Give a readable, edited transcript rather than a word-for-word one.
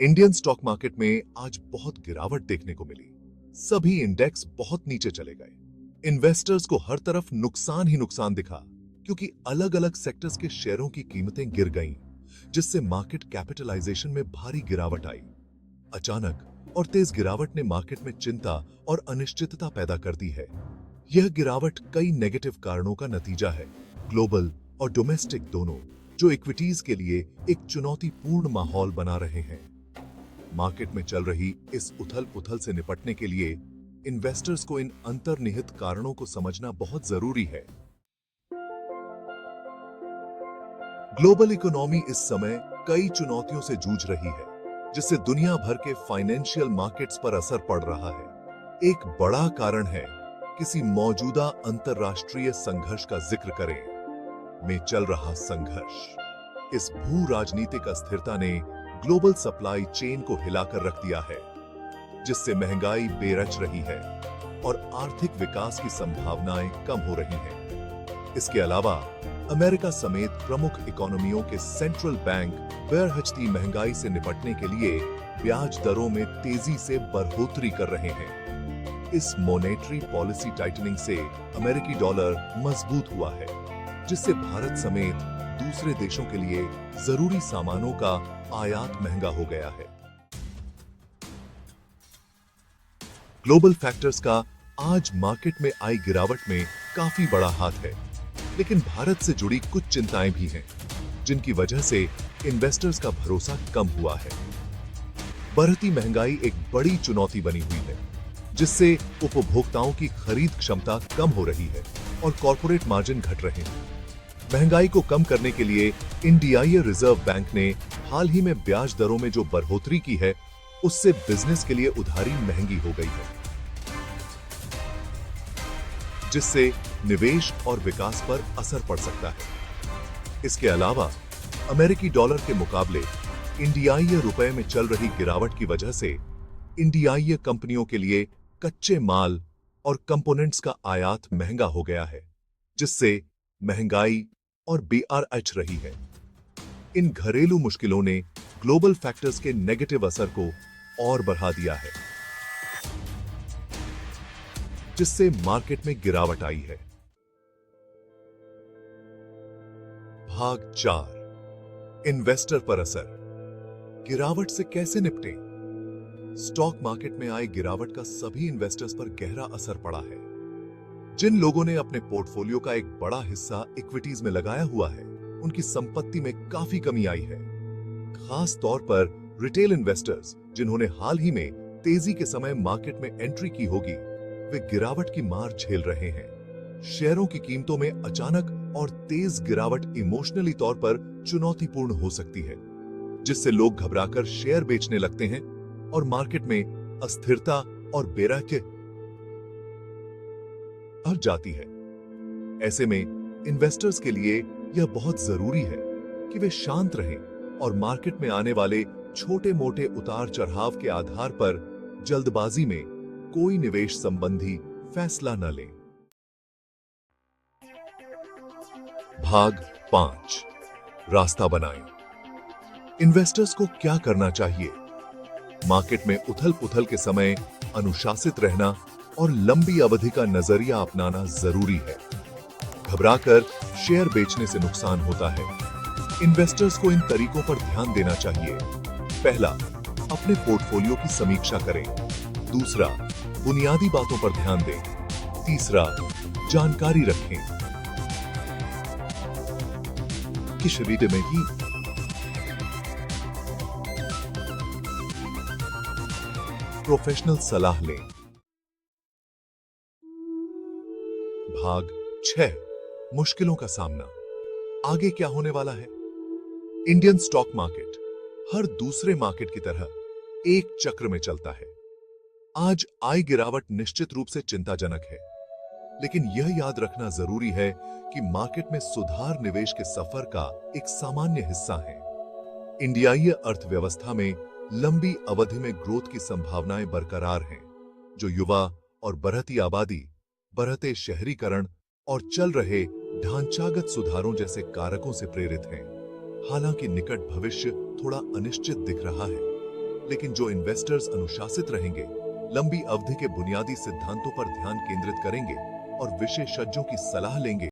Indian stock market में आज बहुत गिरावट देखने को मिली। सभी इंडेक्स बहुत नीचे चले गए। इन्वेस्टर्स को हर तरफ नुकसान ही नुकसान दिखा, क्योंकि अलग-अलग सेक्टर्स के शेयरों की कीमतें गिर गईं, जिससे मार्केट कैपिटलाइजेशन में भारी गिरावट आई। अचानक और तेज गिरावट ने मार्केट में चिंता और अनिश्चितता पैदा कर दी है। यह गिरावट कई नेगेटिव कारणों का नतीजा है, ग्लोबल और डोमेस्टिक दोनों, जो इक्विटीज के लिए एक चुनौतीपूर्ण माहौल बना रहे हैं। मार्केट में चल रही इस उथल-पुथल से निपटने के लिए इन्वेस्टर्स को इन अंतर्निहित कारणों को समझना बहुत जरूरी है। ग्लोबल इकोनॉमी इस समय कई चुनौतियों से जूझ रही है, जिससे दुनिया भर के फाइनेंशियल मार्केट्स पर असर पड़ रहा है। एक बड़ा कारण है किसी मौजूदा अंतरराष्ट्रीय संघर्ष का जिक्र करें में चल रहा संघर्ष। इस भू राजनीतिक अस्थिरता ने ग्लोबल सप्लाई चेन को हिलाकर रख दिया है, जिससे महंगाई बेरच रही है और आर्थिक विकास की संभावनाएं कम हो रही हैं। इसके अलावा अमेरिका समेत प्रमुख इकोनॉमियों के सेंट्रल बैंक बेरहजती महंगाई से निपटने के लिए ब्याज दरों में तेजी से बढ़ोतरी कर रहे हैं। इस मॉनेटरी पॉलिसी टाइटनिंग से अमेरिकी डॉलर मजबूत हुआ है, जिससे भारत समेत दूसरे देशों के लिए जरूरी सामानों का आयात महंगा हो गया है। ग्लोबल फैक्टर्स का आज मार्केट में आई गिरावट में काफी बड़ा हाथ है, लेकिन भारत से जुड़ी कुछ चिंताएं भी हैं, जिनकी वजह से इन्वेस्टर्स का भरोसा कम हुआ है। बढ़ती महंगाई एक बड़ी चुनौती बनी हुई है, जिससे उपभोक्ताओं की खरीद क्षमता कम हो रही है और कॉर्पोरेट मार्जिन घट रहे हैं। महंगाई को कम करने के लिए इंडियाई रिजर्व बैंक ने हाल ही में ब्याज दरों में जो बढ़ोतरी की है, उससे बिजनेस के लिए उधारी महंगी हो गई है, जिससे निवेश और विकास पर असर पड़ सकता है। इसके अलावा अमेरिकी डॉलर के मुकाबले इंडियाई रुपए में चल रही गिरावट की वजह से इंडियाई कंपनियों के लिए कच्चे माल और कंपोनेंट्स का आयात महंगा हो गया है, जिससे महंगाई और बेआरएच रही है। इन घरेलू मुश्किलों ने ग्लोबल फैक्टर्स के नेगेटिव असर को और बढ़ा दिया है, जिससे मार्केट में गिरावट आई है। भाग 4, इन्वेस्टर पर असर। गिरावट से कैसे निपटें? स्टॉक मार्केट में आई गिरावट का सभी इन्वेस्टर्स पर गहरा असर पड़ा है। जिन लोगों ने अपने पोर्टफोलियो का एक बड़ा हिस्सा इक्विटीज में लगाया हुआ है, उनकी संपत्ति में काफी कमी आई है। खास तौर पर रिटेल इन्वेस्टर्स, जिन्होंने हाल ही में तेजी के समय मार्केट में एंट्री की होगी, वे गिरावट की मार झेल रहे हैं। शेयरों की कीमतों में अचानक और तेज गिरावट इमोशनली तौर पर चुनौतीपूर्ण हो सकती है, जिससे लोग घबराकर शेयर बेचने लगते हैं और मार्केट में अस्थिरता और बेरहमी बढ़ जाती है। ऐसे में इन्वेस्टर्स के लिए यह बहुत जरूरी है कि वे शांत रहें और मार्केट में आने वाले छोटे-मोटे उतार चढ़ाव के आधार पर जल्दबाजी में कोई निवेश संबंधी फैसला न लें। भाग 5, रास्ता बनाएं। इन्वेस्टर्स को क्या करना चाहिए? मार्केट में उथल-पुथल के समय अनुशासित रहना और लंबी अवधि का नजरिया अपनाना जरूरी है। घबराकर शेयर बेचने से नुकसान होता है। इन्वेस्टर्स को इन तरीकों पर ध्यान देना चाहिए। पहला, अपने पोर्टफोलियो की समीक्षा करें। दूसरा, बुनियादी बातों पर ध्यान दें। तीसरा, जानकारी रखें। किस वीडियो में ही प्रोफेशनल सलाह लें। भाग 6, मुश्किलों का सामना। आगे क्या होने वाला है? इंडियन स्टॉक मार्केट हर दूसरे मार्केट की तरह एक चक्र में चलता है। आज आई गिरावट निश्चित रूप से चिंताजनक है, लेकिन यह याद रखना जरूरी है कि मार्केट में सुधार निवेश के सफर का एक सामान्य हिस्सा है। इंडियाई अर्थव्यवस्था में लंबी अवधि में ग्रोथ की संभावनाएं बरकरार हैं, जो युवा और बढ़ती आबादी, बढ़ते शहरीकरण और चल रहे ढांचागत सुधारों जैसे कारकों से प्रेरित हैं। हालांकि निकट भविष्य थोड़ा अनिश्चित दिख रहा है। लेकिन जो इन्वेस्टर्स अनुशासित रहेंगे, लंबी अवधि के बुनियादी सिद्धांतों पर ध्यान केंद्रित करेंगे और विशेषज्ञों की सलाह लेंगे,